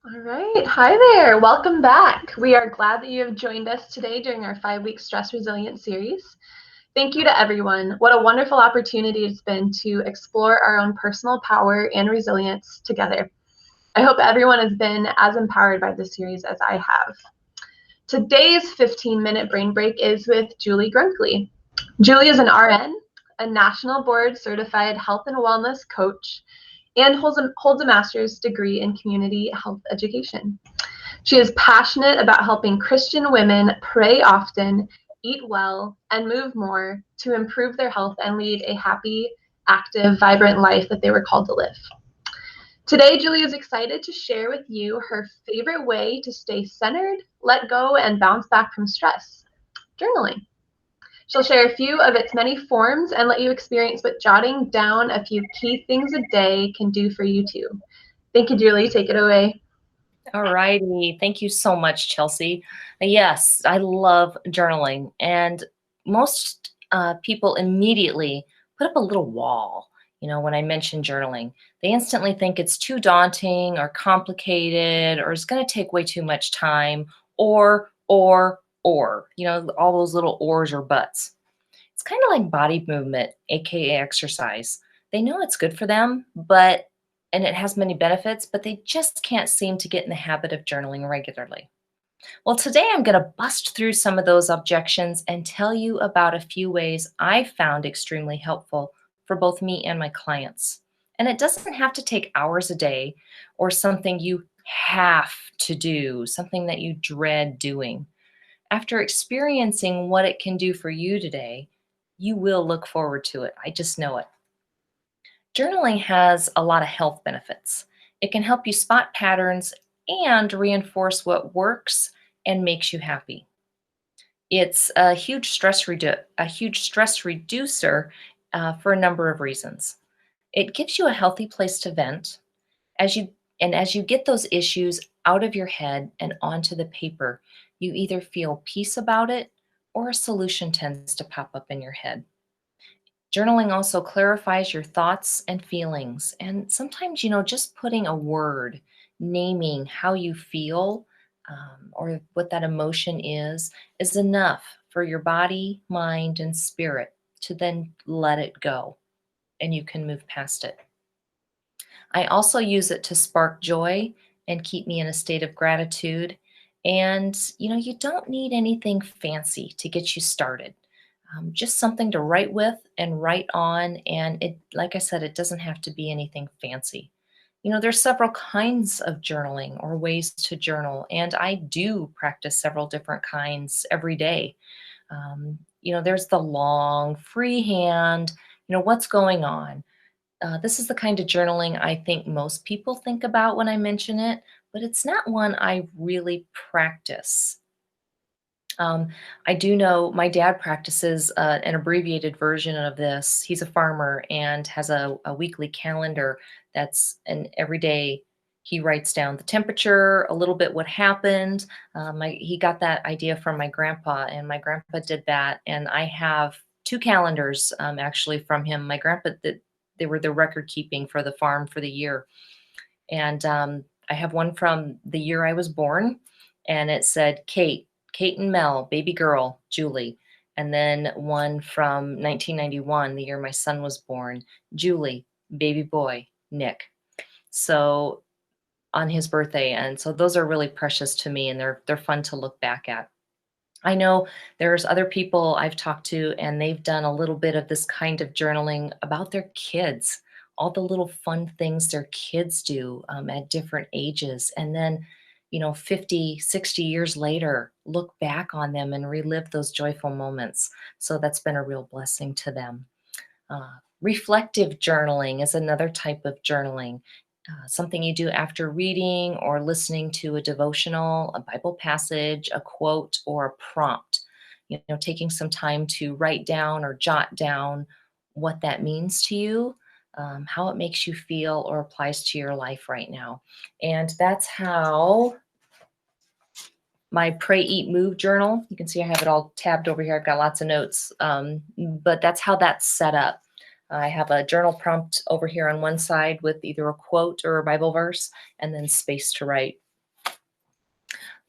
All right. Hi there. Welcome back. We are glad that you have joined us today during our 5-week stress resilience series. Thank you to everyone. What a wonderful opportunity it's been to explore our own personal power and resilience together. I hope everyone has been as empowered by this series as I have. Today's 15-minute brain break is with Julie Grunklee. Julie is an RN, a national board certified health and wellness coach, and holds a master's degree in community health education. She is passionate about helping Christian women pray often, eat well, and move more to improve their health and lead a happy, active, vibrant life that they were called to live. Today, Julie is excited to share with you her favorite way to stay centered, let go, and bounce back from stress: journaling. She'll share a few of its many forms and let you experience what jotting down a few key things a day can do for you too. Thank you, Julie. Take it away. All righty. Thank you so much, Chelsea. Yes, I love journaling. And most people immediately put up a little wall, when I mention journaling. They instantly think it's too daunting or complicated or it's going to take way too much time or, all those little ors or buts. It's kind of like body movement, aka exercise. They know it's good for them, and it has many benefits, but they just can't seem to get in the habit of journaling regularly. Well, today I'm going to bust through some of those objections and tell you about a few ways I found extremely helpful for both me and my clients. And it doesn't have to take hours a day or something you have to do, something that you dread doing. After experiencing what it can do for you today, you will look forward to it. I just know it. Journaling has a lot of health benefits. It can help you spot patterns and reinforce what works and makes you happy. It's a huge stress reducer for a number of reasons. It gives you a healthy place to vent as you get those issues out of your head and onto the paper. You either feel peace about it or a solution tends to pop up in your head. Journaling also clarifies your thoughts and feelings. And sometimes, just putting a word, naming how you feel or what that emotion is enough for your body, mind, and spirit to then let it go and you can move past it. I also use it to spark joy and keep me in a state of gratitude. And, you don't need anything fancy to get you started. Just something to write with and write on. And it, like I said, it doesn't have to be anything fancy. There's several kinds of journaling or ways to journal, and I do practice several different kinds every day. There's the long, freehand, what's going on. This is the kind of journaling I think most people think about when I mention it, but it's not one I really practice. Um, I do know my dad practices an abbreviated version of this. He's a farmer and has a weekly calendar and every day he writes down the temperature, a little bit what happened. He got that idea from my grandpa, and my grandpa did that. And I have two calendars actually from him. My grandpa did, they were the record keeping for the farm for the year. And I have one from the year I was born, and it said Kate and Mel, baby girl, Julie. And then one from 1991, the year my son was born, Julie, baby boy, Nick. So on his birthday. And so those are really precious to me, and they're fun to look back at. I know there's other people I've talked to, and they've done a little bit of this kind of journaling about their kids, all the little fun things their kids do at different ages. And then, 50, 60 years later, look back on them and relive those joyful moments. So that's been a real blessing to them. Reflective journaling is another type of journaling. Something you do after reading or listening to a devotional, a Bible passage, a quote, or a prompt. Taking some time to write down or jot down what that means to you, how it makes you feel or applies to your life right now. And that's how my Pray, Eat, Move journal, you can see I have it all tabbed over here. I've got lots of notes, but that's how that's set up. I have a journal prompt over here on one side with either a quote or a Bible verse, and then space to write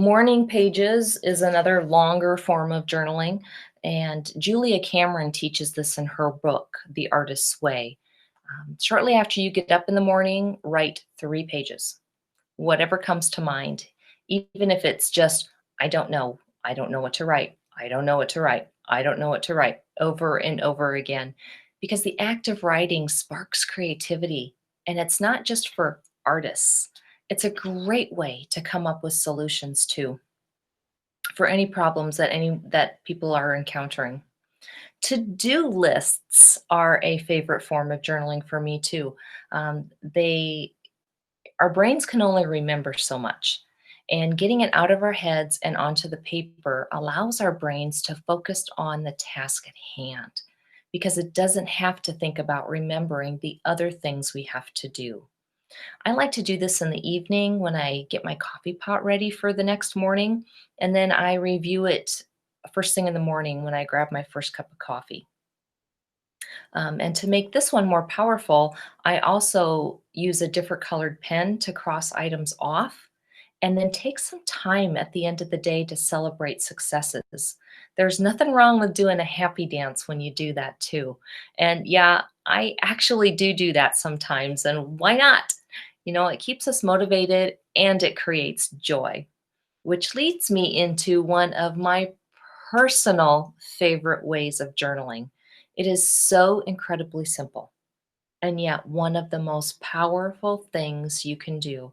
Morning pages is another longer form of journaling, and Julia Cameron teaches this in her book, The Artist's Way. Shortly after you get up in the morning, write 3 pages, whatever comes to mind, even if it's just, I don't know what to write, I don't know what to write, I don't know what to write, over and over again, because the act of writing sparks creativity, and it's not just for artists. It's a great way to come up with solutions too for any problems that people are encountering. To-do lists are a favorite form of journaling for me too. They Our brains can only remember so much, and getting it out of our heads and onto the paper allows our brains to focus on the task at hand, because it doesn't have to think about remembering the other things we have to do. I like to do this in the evening when I get my coffee pot ready for the next morning, and then I review it first thing in the morning when I grab my first cup of coffee. And to make this one more powerful, I also use a different colored pen to cross items off, and then take some time at the end of the day to celebrate successes. There's nothing wrong with doing a happy dance when you do that too. And yeah, I actually do that sometimes, and why not? It keeps us motivated and it creates joy, which leads me into one of my personal favorite ways of journaling. It is so incredibly simple, and yet one of the most powerful things you can do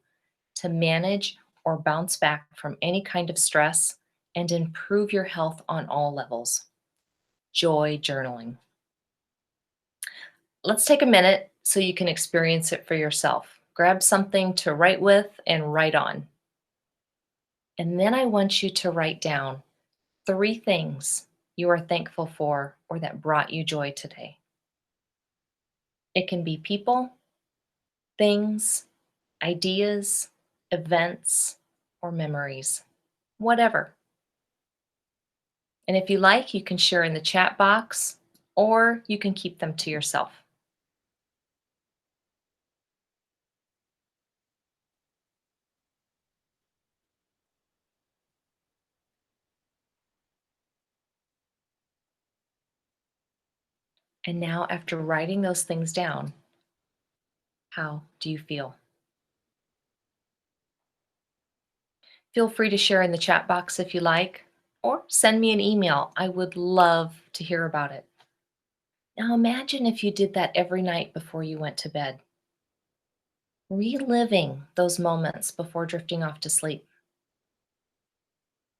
to manage or bounce back from any kind of stress and improve your health on all levels. Joy journaling. Let's take a minute so you can experience it for yourself. Grab something to write with and write on. And then I want you to write down 3 things you are thankful for or that brought you joy today. It can be people, things, ideas, events, or memories, whatever. And if you like, you can share in the chat box, or you can keep them to yourself. And now, after writing those things down, how do you feel? Feel free to share in the chat box if you like, or send me an email. I would love to hear about it. Now imagine if you did that every night before you went to bed, reliving those moments before drifting off to sleep,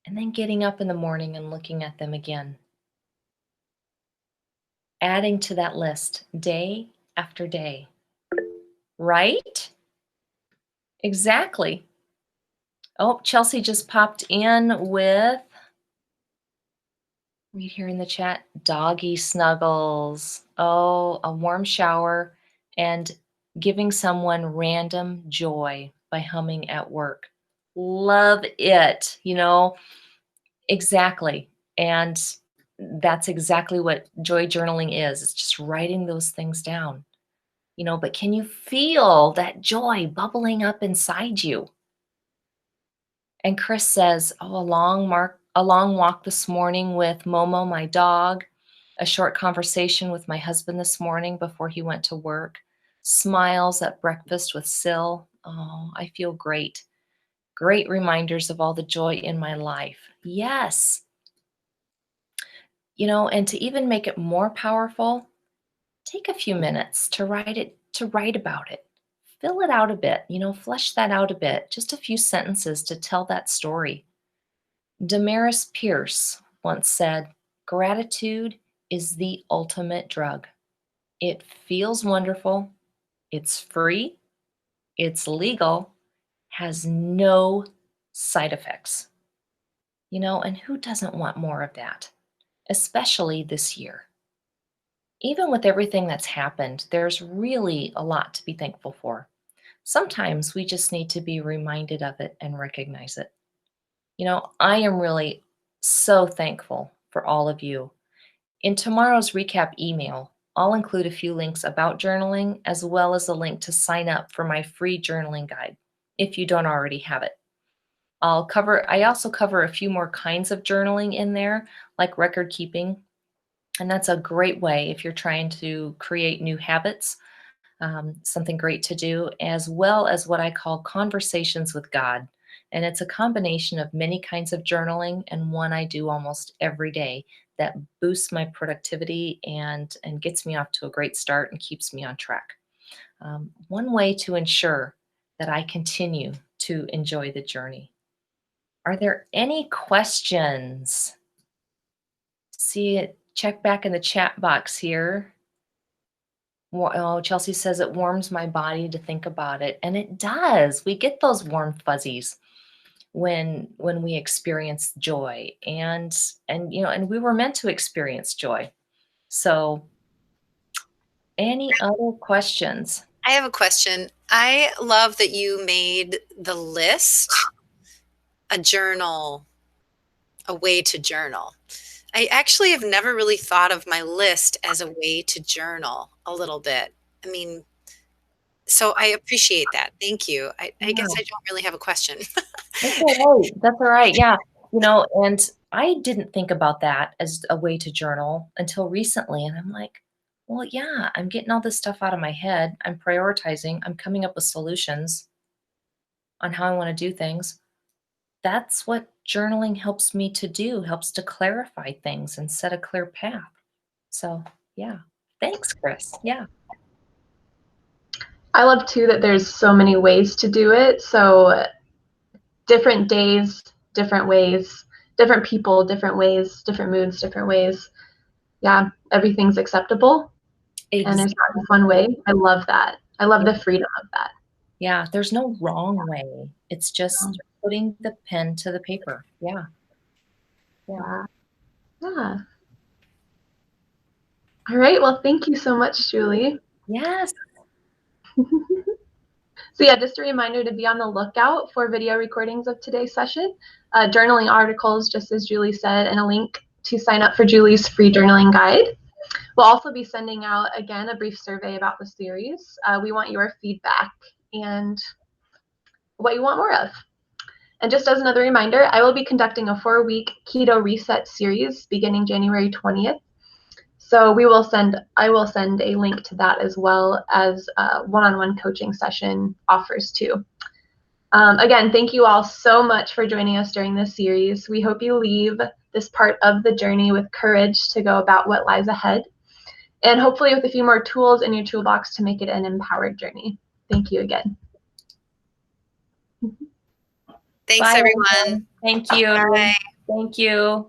and then getting up in the morning and looking at them again. Adding to that list day after day. Right? Exactly. Oh, Chelsea just popped in with, read here in the chat, doggy snuggles. Oh, a warm shower and giving someone random joy by humming at work. Love it. Exactly. And that's exactly what joy journaling is. It's just writing those things down. But can you feel that joy bubbling up inside you? And Chris says, "Oh, a long walk this morning with Momo, my dog, a short conversation with my husband this morning before he went to work, smiles at breakfast with Sil. Oh, I feel great. Great reminders of all the joy in my life." Yes. And to even make it more powerful, take a few minutes to write about it. Fill it out a bit, flesh that out a bit, just a few sentences to tell that story. Damaris Pierce once said, "Gratitude is the ultimate drug. It feels wonderful, it's free, it's legal, has no side effects." And who doesn't want more of that, especially this year? Even with everything that's happened, there's really a lot to be thankful for. Sometimes we just need to be reminded of it and recognize it. I am really so thankful for all of you. In tomorrow's recap email, I'll include a few links about journaling, as well as a link to sign up for my free journaling guide if you don't already have it. I also cover a few more kinds of journaling in there, like record keeping. And that's a great way if you're trying to create new habits, something great to do, as well as what I call conversations with God. And it's a combination of many kinds of journaling and one I do almost every day that boosts my productivity and gets me off to a great start and keeps me on track. One way to ensure that I continue to enjoy the journey. Are there any questions? See it, check back in the chat box here. Oh, Chelsea says it warms my body to think about it, and it does. We get those warm fuzzies when we experience joy, and we were meant to experience joy. So, any other questions? I have a question. I love that you made the list a journal, a way to journal. I actually have never really thought of my list as a way to journal a little bit. I mean, so I appreciate that. Thank you. I guess I don't really have a question. That's all right. That's all right. Yeah. And I didn't think about that as a way to journal until recently. And I'm like, well, yeah, I'm getting all this stuff out of my head. I'm prioritizing. I'm coming up with solutions on how I want to do things. That's what journaling helps me to do, helps to clarify things and set a clear path. So, yeah. Thanks, Chris. Yeah. I love too that there's so many ways to do it. So different days, different ways, different people, different ways, different moods, different ways. Yeah, everything's acceptable. Exactly. And there's not just one way. I love that. I love the freedom of that. Yeah, there's no wrong way. It's just putting the pen to the paper. Yeah. Yeah. Yeah. All right. Well, thank you so much, Julie. Yes. So yeah, just a reminder to be on the lookout for video recordings of today's session, journaling articles, just as Julie said, and a link to sign up for Julie's free journaling guide. We'll also be sending out, again, a brief survey about the series. We want your feedback and what you want more of. And just as another reminder, I will be conducting a 4-week keto reset series beginning January 20th. So I will send a link to that as well as one-on-one coaching session offers too. Again, thank you all so much for joining us during this series. We hope you leave this part of the journey with courage to go about what lies ahead, and hopefully with a few more tools in your toolbox to make it an empowered journey. Thank you again. Thanks, Bye, everyone. Thank you. Bye. Thank you.